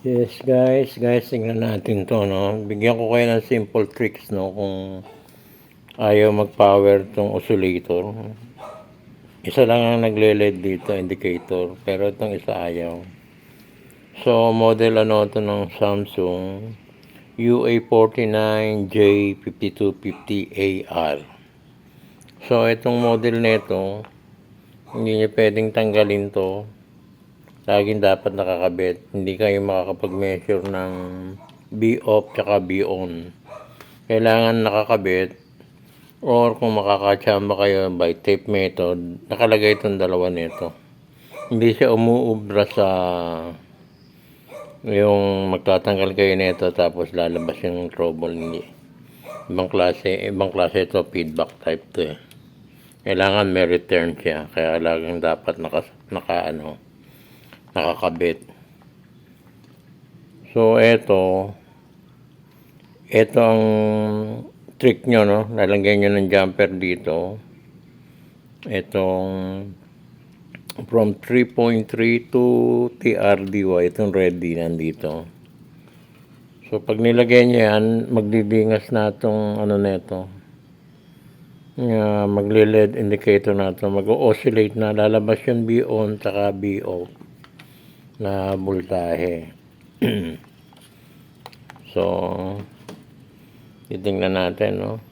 Yes guys, tingnan natin to, no. Bigyan ko kayo ng simple tricks, no, kung ayaw mag-power tong oscillator. Isa lang ang nagle-LED dito, indicator, pero itong isa ayaw. So, model ano to ng Samsung UA49J5250AR. So, itong model nito, hindi niya pwedeng tanggalin to. Laging dapat nakakabit. Hindi kayo makakapag-measure ng B-off tsaka B-on. Kailangan nakakabit, or kung makakachamba kayo by tape method, nakalagay itong dalawa nito. Hindi siya umuubra sa yung magtatanggal kayo nito tapos lalabas yung trouble. Hindi. Ibang klase ito, feedback type to eh. Kailangan may return siya, kaya laging dapat nakakabit. So ito ang trick nyo, no. Lalagyan nyo ng jumper dito. Itong from 3.3 to TRDY, itong red D nandito. So pag nilagay nyo yan, magdidingas na itong ano neto, magle-LED indicator na ito, mag-oscillate na, lalabas yung B on saka B off na voltahe. So titingnan natin, no.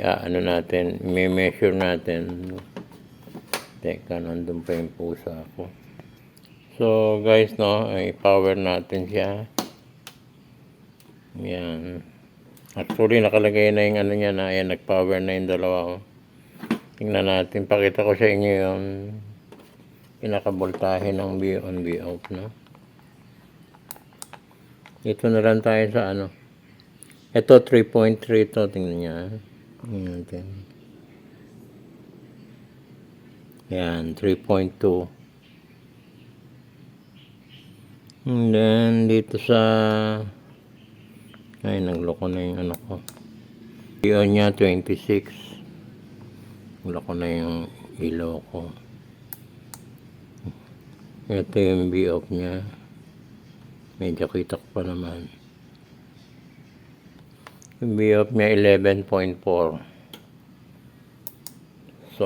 Ano natin, may measure natin. Teka, nandun pa yung pusa ko. So guys, no, i-power natin siya. Yan. Actually, nakalagay na yung ano niya na, ayan, nag-power na yung dalawa. Tingnan natin, pakita ko sa inyo yung pinakaboltahe ng B on B off, no. Ito na lang tayo sa ano. Ito 3.3 to, tingnan niya. Tingnan natin. Yan, 3.2. And then dito sa nagloko na yung ano ko. B-on niya 26. Nagloko na yung ilaw ko. Ito yung B-off niya. Medyo kita ko pa naman. Yung B-off niya 11.4. So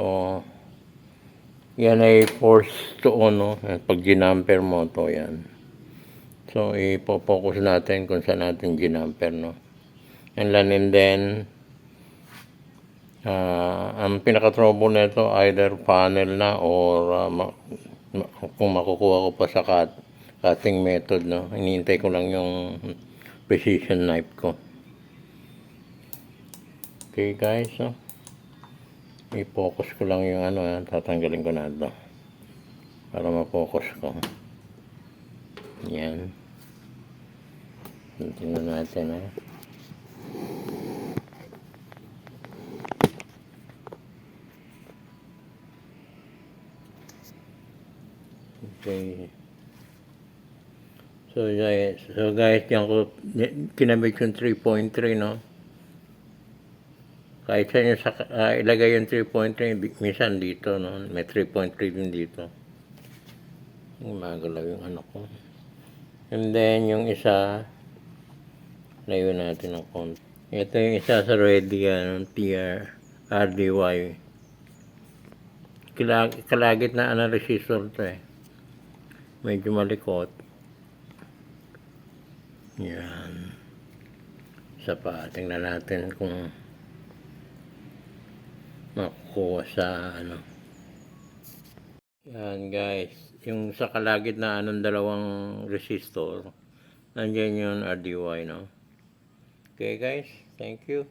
yan ay force to on, no? Pag ginamper mo to, yan. So ipo-focus natin kung saan natin ginamper, no. And then ang pinaka-trouble nito either panel na or kung makukuha ko pa sa cutting method, no. Hinihintay ko lang yung precision knife ko. Okay guys, no. I-focus ko lang yung ano, tatanggalin ko na ito para ma-focus ko. Yan. Tingnan natin, ha. Okay. So guys, yan ko kinabit yung 3.3, no. Kahit sa inyo ilagay yung 3.3, minsan dito, no, may 3.3 din dito. Magalaw yung ano ko. And then yung isa, layo natin ng konti. Ito yung isa sa ready, RDY. Kalagit na resistor to eh. Medyo malikot. Yan. Isa pa, tingnan natin kung makukuha sa ano. Yan guys, yung sa kalagit na dalawang resistor, nandiyan yung RDY, no. Okay guys, thank you.